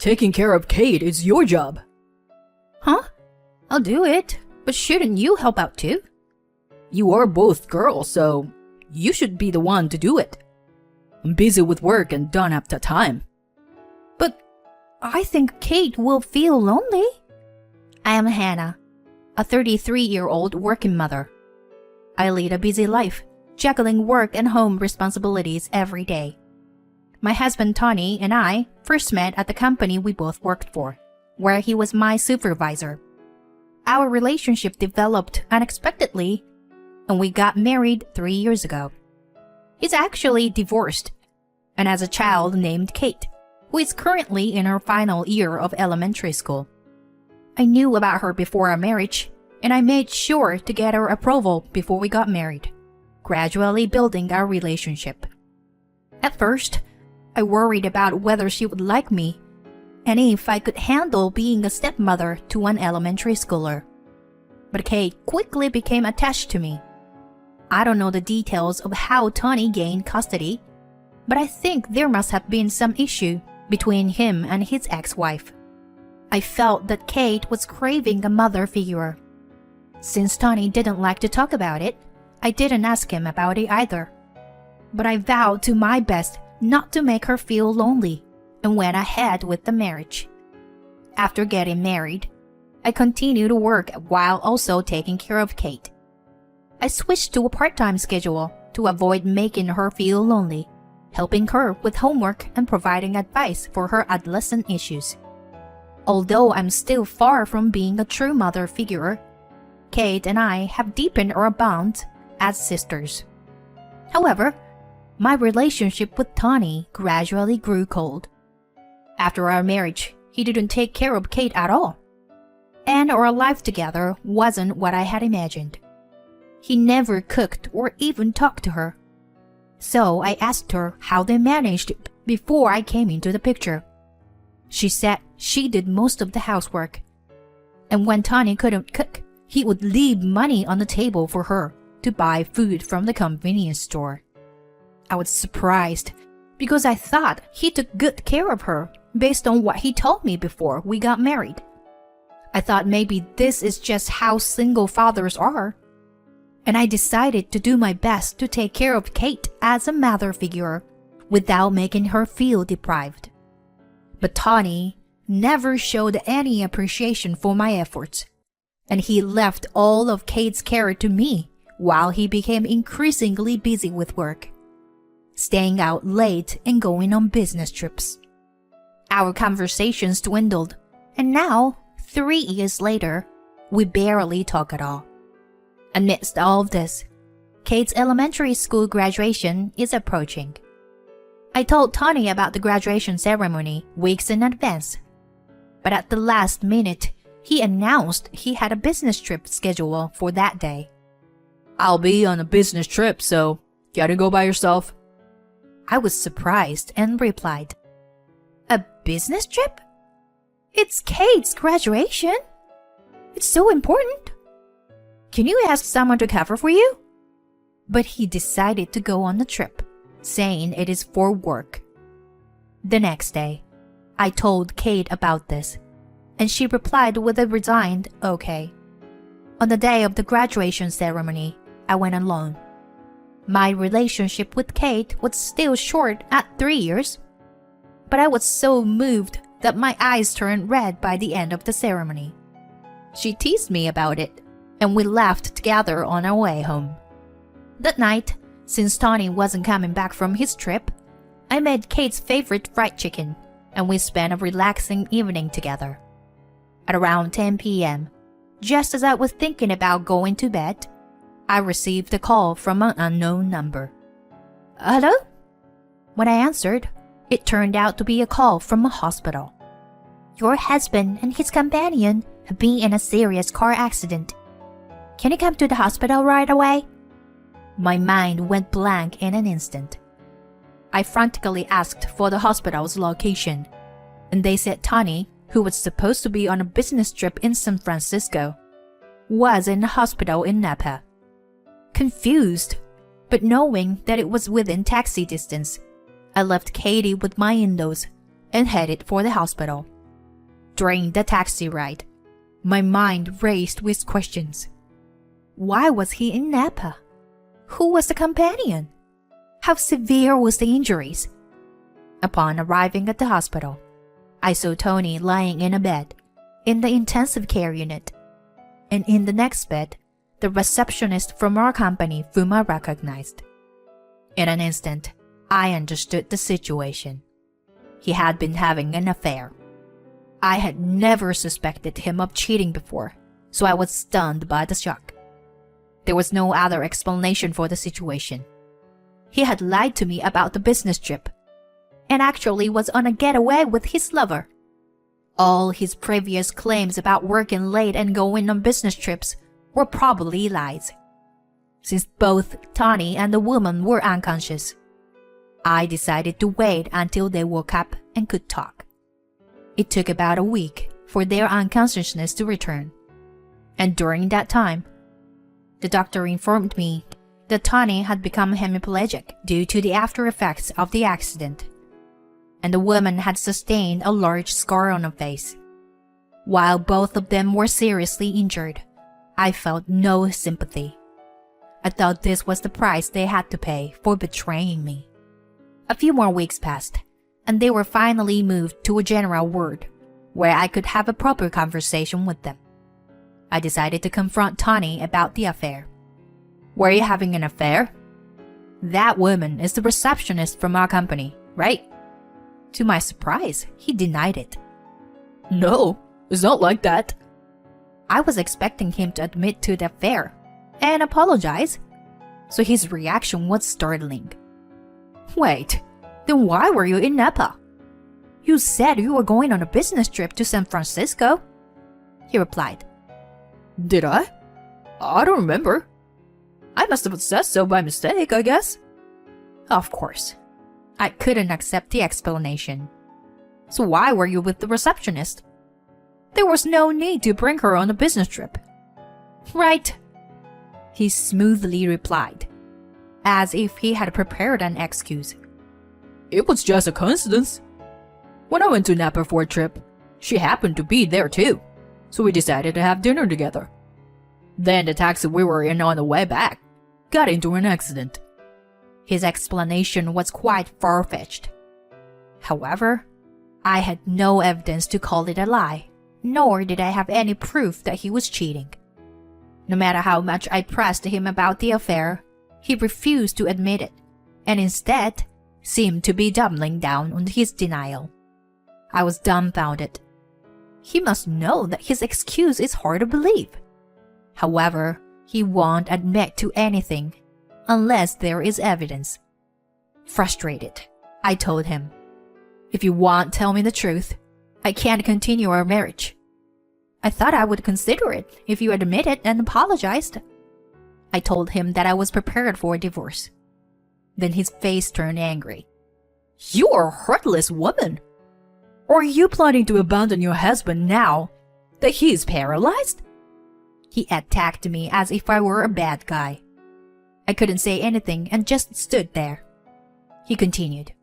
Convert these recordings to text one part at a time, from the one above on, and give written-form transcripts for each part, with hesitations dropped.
Taking care of Kate is your job. Huh? I'll do it, but shouldn't you help out too? You are both girls, so you should be the one to do it. I'm busy with work and don't have the time. But I think Kate will feel lonely. I am Hannah, a 33-year-old working mother. I lead a busy life, juggling work and home responsibilities every day. My husband Tony and I first met at the company we both worked for, where he was my supervisor. Our relationship developed unexpectedly, and we got married 3 years ago. He's actually divorced, and has a child named Kate, who is currently in her final year of elementary school. I knew about her before our marriage, and I made sure to get her approval before we got married, gradually building our relationship. At first, I worried about whether she would like me, and if I could handle being a stepmother to an elementary schooler. But Kate quickly became attached to me. I don't know the details of how Tony gained custody, but I think there must have been some issue between him and his ex-wife. I felt that Kate was craving a mother figure. Since Tony didn't like to talk about it, I didn't ask him about it either. But I vowed to my best not to make her feel lonely, and went ahead with the marriage. After getting married, I continued to work while also taking care of Kate. I switched to a part-time schedule to avoid making her feel lonely, helping her with homework and providing advice for her adolescent issues. Although I'm still far from being a true mother figure, Kate and I have deepened our bond as sisters. However, my relationship with Tony gradually grew cold. After our marriage, he didn't take care of Kate at all, and our life together wasn't what I had imagined. He never cooked or even talked to her. So I asked her how they managed before I came into the picture. She said she did most of the housework, and when Tony couldn't cook, he would leave money on the table for her to buy food from the convenience store. I was surprised because I thought he took good care of her based on what he told me before we got married. I thought maybe this is just how single fathers are, and I decided to do my best to take care of Kate as a mother figure without making her feel deprived. But Tony never showed any appreciation for my efforts, and he left all of Kate's care to me while he became increasingly busy with work, staying out late and going on business trips. Our conversations dwindled, and now, 3 years later, we barely talk at all. Amidst all of this, Kate's elementary school graduation is approaching. I told Tony about the graduation ceremony weeks in advance, but at the last minute, he announced he had a business trip scheduled for that day. I'll be on a business trip, so gotta go by yourself. I was surprised and replied, "A business trip? It's Kate's graduation. It's so important. Can you ask someone to cover for you?" But he decided to go on the trip, saying it is for work. The next day, I told Kate about this, and she replied with a resigned okay. On the day of the graduation ceremony, I went alone. My relationship with Kate was still short at 3 years, but I was so moved that my eyes turned red by the end of the ceremony. She teased me about it, and we laughed together on our way home. That night, since Tony wasn't coming back from his trip, I made Kate's favorite fried chicken, and we spent a relaxing evening together. At around 10 p.m., just as I was thinking about going to bed, I received a call from an unknown number. "Hello?" When I answered, it turned out to be a call from a hospital. "Your husband and his companion have been in a serious car accident. Can you come to the hospital right away?" My mind went blank in an instant. I frantically asked for the hospital's location, and they said Tony, who was supposed to be on a business trip in San Francisco, was in the hospital in Napa. Confused, but knowing that it was within taxi distance, I left Katie with my in-laws and headed for the hospital. During the taxi ride, my mind raced with questions. Why was he in Napa? Who was the companion? How severe was the injuries? Upon arriving at the hospital, I saw Tony lying in a bed in the intensive care unit, and in the next bed, the receptionist from our company whom I recognized. In an instant, I understood the situation. He had been having an affair. I had never suspected him of cheating before, so I was stunned by the shock. There was no other explanation for the situation. He had lied to me about the business trip, and actually was on a getaway with his lover. All his previous claims about working late and going on business trips were probably lies. Since both Tony and the woman were unconscious, I decided to wait until they woke up and could talk. It took about a week for their unconsciousness to return, and during that time, the doctor informed me that Tony had become hemiplegic due to the after effects of the accident, and the woman had sustained a large scar on her face. While both of them were seriously injured, I felt no sympathy. I thought this was the price they had to pay for betraying me. A few more weeks passed, and they were finally moved to a general ward, where I could have a proper conversation with them. I decided to confront Tony about the affair. Were you having an affair? That woman is the receptionist from our company, right? To my surprise, he denied it. No, it's not like that. I was expecting him to admit to the affair and apologize, so his reaction was startling. Wait, then why were you in Napa? You said you were going on a business trip to San Francisco, he replied. Did I? I don't remember. I must have said so by mistake, I guess. Of course. I couldn't accept the explanation. So why were you with the receptionist? There was no need to bring her on a business trip. Right, he smoothly replied, as if he had prepared an excuse. It was just a coincidence. When I went to Napa for a trip, she happened to be there too, so we decided to have dinner together. Then the taxi we were in on the way back got into an accident. His explanation was quite far-fetched. However, I had no evidence to call it a lie, nor did I have any proof that he was cheating. No matter how much I pressed him about the affair, he refused to admit it, and instead seemed to be doubling down on his denial. I was dumbfounded. He must know that his excuse is hard to believe. However, he won't admit to anything unless there is evidence. Frustrated, I told him, "If you won't tell me the truth, I can't continue our marriage." I thought I would consider it if you admitted and apologized. I told him that I was prepared for a divorce. Then his face turned angry. You are a heartless woman. Are you planning to abandon your husband now that he is paralyzed? He attacked me as if I were a bad guy. I couldn't say anything and just stood there. He continued,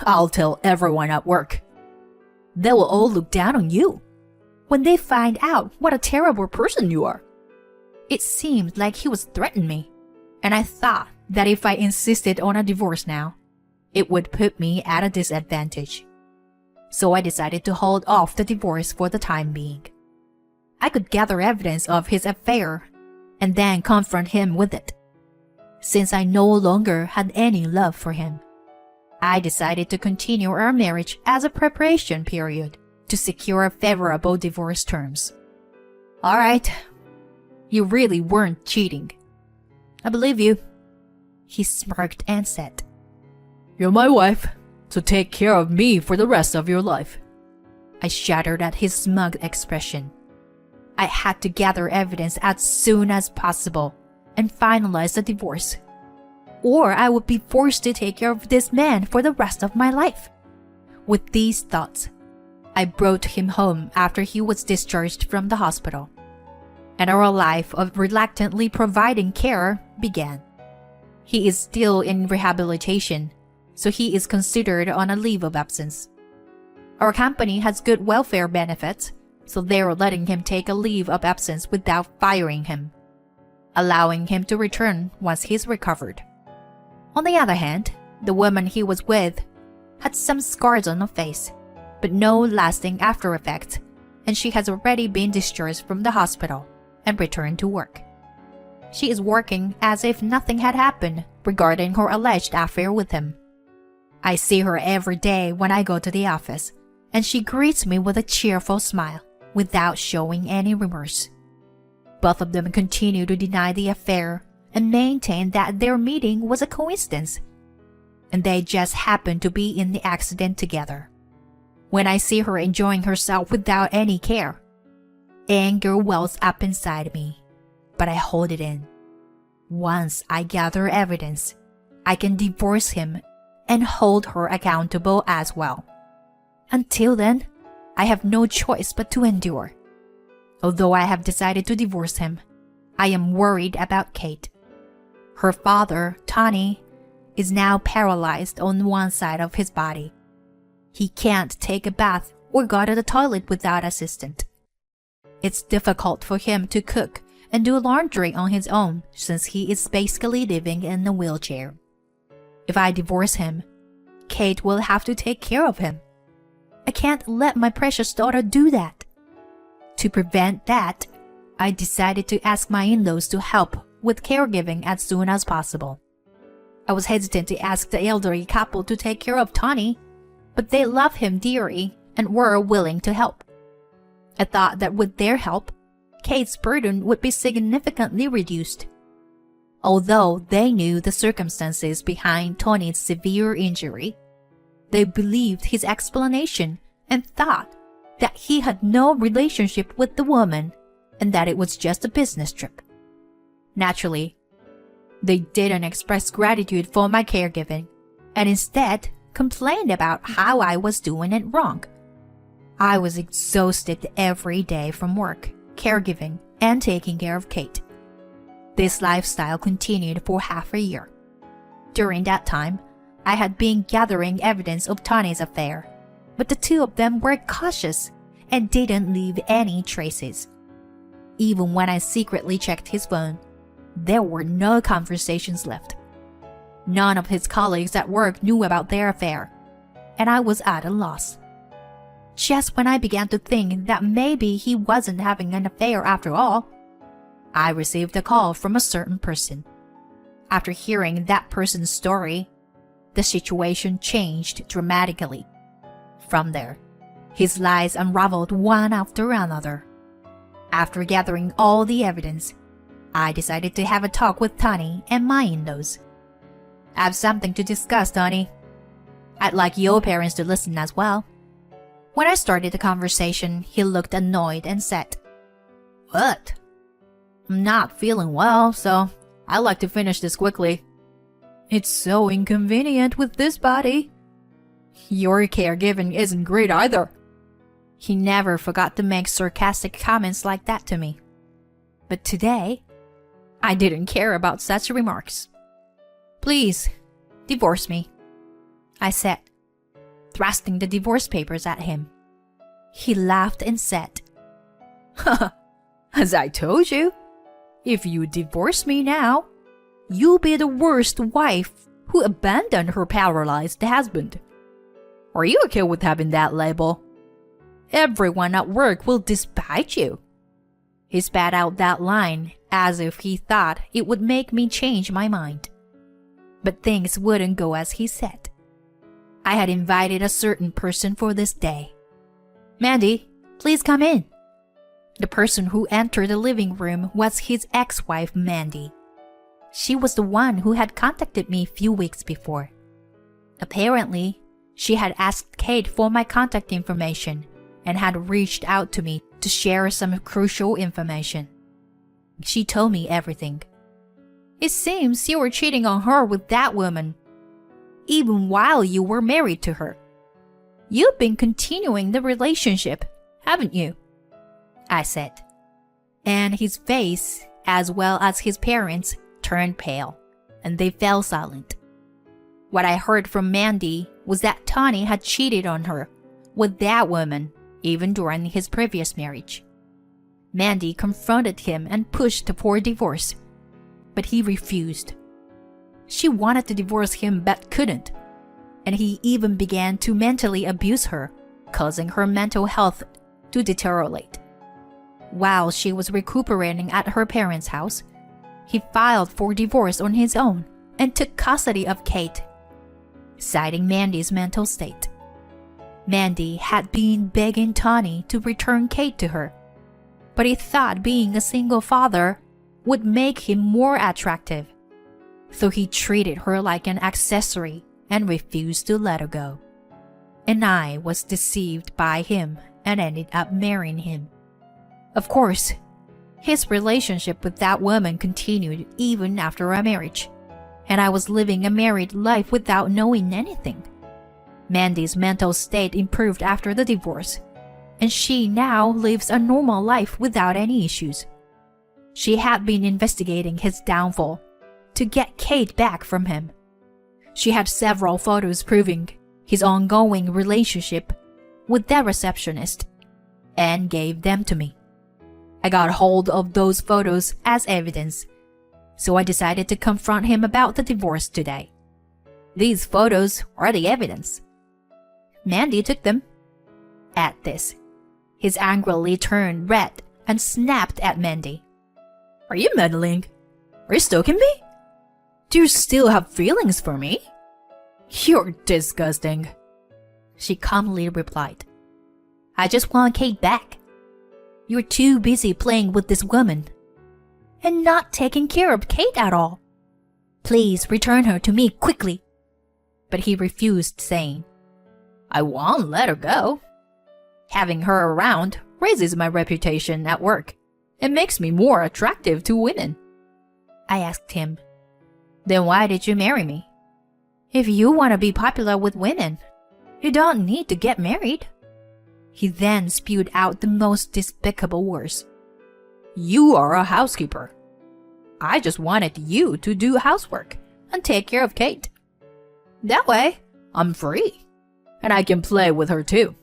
I'll tell everyone at work. They will all look down on you when they find out what a terrible person you are. It seemed like he was threatening me, and I thought that if I insisted on a divorce now, it would put me at a disadvantage. So I decided to hold off the divorce for the time being. I could gather evidence of his affair and then confront him with it. Since I no longer had any love for him, I decided to continue our marriage as a preparation period to secure favorable divorce terms. All right. You really weren't cheating. I believe you. He smirked and said, You're my wife, so take care of me for the rest of your life. I shuddered at his smug expression. I had to gather evidence as soon as possible and finalize the divorce, or I would be forced to take care of this man for the rest of my life. With these thoughts, I brought him home after he was discharged from the hospital, and our life of reluctantly providing care began. He is still in rehabilitation, so he is considered on a leave of absence. Our company has good welfare benefits, so they're letting him take a leave of absence without firing him, allowing him to return once he's recovered. On the other hand, the woman he was with had some scars on her face, but no lasting after effects, and she has already been discharged from the hospital and returned to work. She is working as if nothing had happened regarding her alleged affair with him. I see her every day when I go to the office, and she greets me with a cheerful smile without showing any remorse. Both of them continue to deny the affair and maintain that their meeting was a coincidence, and they just happened to be in the accident together. When I see her enjoying herself without any care, anger wells up inside me, but I hold it in. Once I gather evidence, I can divorce him and hold her accountable as well. Until then, I have no choice but to endure. Although I have decided to divorce him, I am worried about Kate. Her father, Tony, is now paralyzed on one side of his body. He can't take a bath or go to the toilet without assistance. It's difficult for him to cook and do laundry on his own since he is basically living in a wheelchair. If I divorce him, Kate will have to take care of him. I can't let my precious daughter do that. To prevent that, I decided to ask my in-laws to help with caregiving as soon as possible. I was hesitant to ask the elderly couple to take care of Tony, but they love him dearly and were willing to help. I thought that with their help, Kate's burden would be significantly reduced. Although they knew the circumstances behind Tony's severe injury, they believed his explanation and thought that he had no relationship with the woman and that it was just a business trip. Naturally, they didn't express gratitude for my caregiving and instead complained about how I was doing it wrong. I was exhausted every day from work, caregiving, and taking care of Kate. This lifestyle continued for half a year. During that time, I had been gathering evidence of Tony's affair, but the two of them were cautious and didn't leave any traces. Even when I secretly checked his phone, there were no conversations left. None of his colleagues at work knew about their affair, and I was at a loss. Just when I began to think that maybe he wasn't having an affair after all, I received a call from a certain person. After hearing that person's story, the situation changed dramatically. From there, his lies unraveled one after another. After gathering all the evidence, I decided to have a talk with Tony and my in-laws. I have something to discuss, Tony. I'd like your parents to listen as well. When I started the conversation, he looked annoyed and said, "What? I'm not feeling well, so I'd like to finish this quickly. It's so inconvenient with this body. Your caregiving isn't great either." He never forgot to make sarcastic comments like that to me. But today, I didn't care about such remarks. "Please, divorce me," I said, thrusting the divorce papers at him. He laughed and said, "As I told you, if you divorce me now, you'll be the worst wife who abandoned her paralyzed husband. Are you okay with having that label? Everyone at work will despise you." He spat out that line as if he thought it would make me change my mind. But things wouldn't go as he said. I had invited a certain person for this day. "Mandy, please come in." The person who entered the living room was his ex-wife, Mandy. She was the one who had contacted me a few weeks before. Apparently, she had asked Kate for my contact information and had reached out to me to share some crucial information. She told me everything. "It seems you were cheating on her with that woman, even while you were married to her. You've been continuing the relationship, haven't you?" I said. And his face, as well as his parents, turned pale, and they fell silent. What I heard from Mandy was that Tony had cheated on her, with that woman, even during his previous marriage. Mandy confronted him and pushed for divorce, but he refused. She wanted to divorce him but couldn't, and he even began to mentally abuse her, causing her mental health to deteriorate. While she was recuperating at her parents' house, he filed for divorce on his own and took custody of Kate, citing Mandy's mental state. Mandy had been begging Tony to return Kate to her, but he thought being a single father would make him more attractive, so he treated her like an accessory and refused to let her go. And I was deceived by him and ended up marrying him. Of course, his relationship with that woman continued even after our marriage, and I was living a married life without knowing anything. Mandy's mental state improved after the divorce, and she now lives a normal life without any issues. She had been investigating his downfall to get Kate back from him. She had several photos proving his ongoing relationship with that receptionist and gave them to me. I got hold of those photos as evidence, so I decided to confront him about the divorce today. These photos are the evidence. Mandy took them. At this, he angrily turned red and snapped at Mandy. Are you meddling? Are you stalking me? Do you still have feelings for me? You're disgusting. She calmly replied. I just want Kate back. You're too busy playing with this woman and not taking care of Kate at all. Please return her to me quickly. But he refused, saying, I won't let her go. Having her around raises my reputation at work. It makes me more attractive to women. I asked him, Then why did you marry me? If you want to be popular with women, you don't need to get married. He then spewed out the most despicable words. You are a housekeeper. I just wanted you to do housework and take care of Kate. That way, I'm free, and I can play with her too.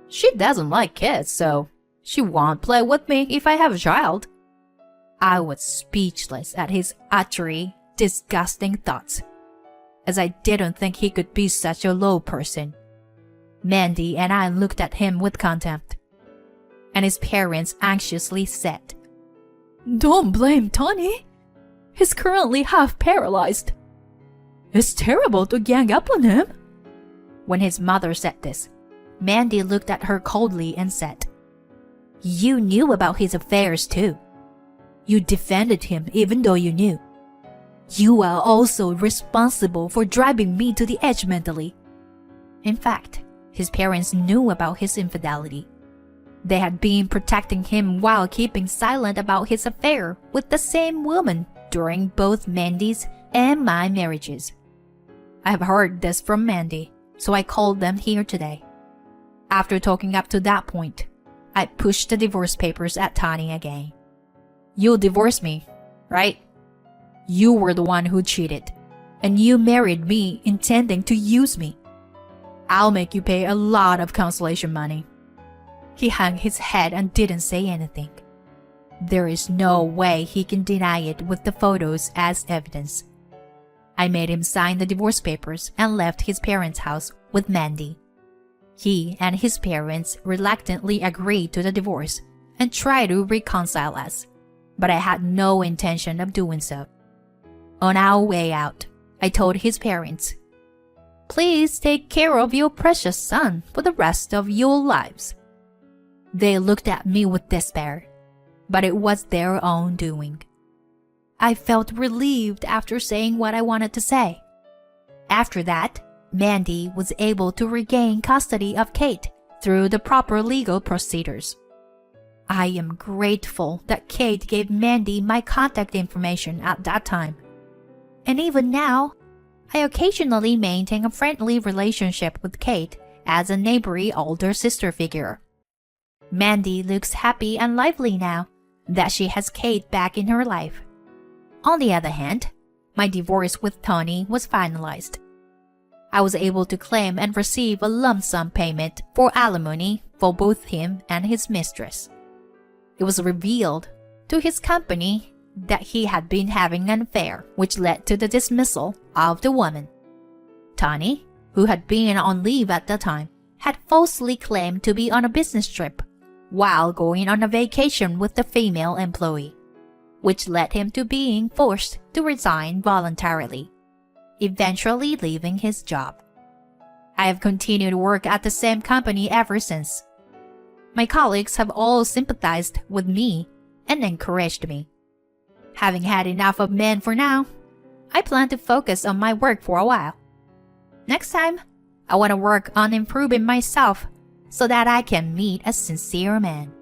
She doesn't like kids, so she won't play with me if I have a child. I was speechless at his utterly disgusting thoughts, as I didn't think he could be such a low person. Mandy and I looked at him with contempt, and his parents anxiously said, Don't blame Tony. He's currently half paralyzed. It's terrible to gang up on him. When his mother said this, Mandy looked at her coldly and said, You knew about his affairs too. You defended him even though you knew. You are also responsible for driving me to the edge mentally. In fact, his parents knew about his infidelity. They had been protecting him while keeping silent about his affair with the same woman during both Mandy's and my marriages. I have heard this from Mandy, so I called them here today. After talking up to that point, I pushed the divorce papers at Tony again. You'll divorce me, right? You were the one who cheated, and you married me intending to use me. I'll make you pay a lot of consolation money. He hung his head and didn't say anything. There is no way he can deny it with the photos as evidence. I made him sign the divorce papers and left his parents' house with Mandy. He and his parents reluctantly agreed to the divorce and tried to reconcile us, but I had no intention of doing so. On our way out, I told his parents, Please take care of your precious son for the rest of your lives. They looked at me with despair, but it was their own doing. I felt relieved after saying what I wanted to say. After that, Mandy was able to regain custody of Kate through the proper legal procedures. I am grateful that Kate gave Mandy my contact information at that time. And even now, I occasionally maintain a friendly relationship with Kate as a neighborly older sister figure. Mandy looks happy and lively now that she has Kate back in her life. On the other hand, my divorce with Tony was finalized. I was able to claim and receive a lump sum payment for alimony for both him and his mistress. It was revealed to his company that he had been having an affair, which led to the dismissal of the woman. Tony, who had been on leave at the time, had falsely claimed to be on a business trip while going on a vacation with the female employee, which led him to being forced to resign voluntarily, eventually leaving his job. I have continued work at the same company ever since. My colleagues have all sympathized with me and encouraged me. Having had enough of men for now, I plan to focus on my work for a while. Next time, I want to work on improving myself so that I can meet a sincere man.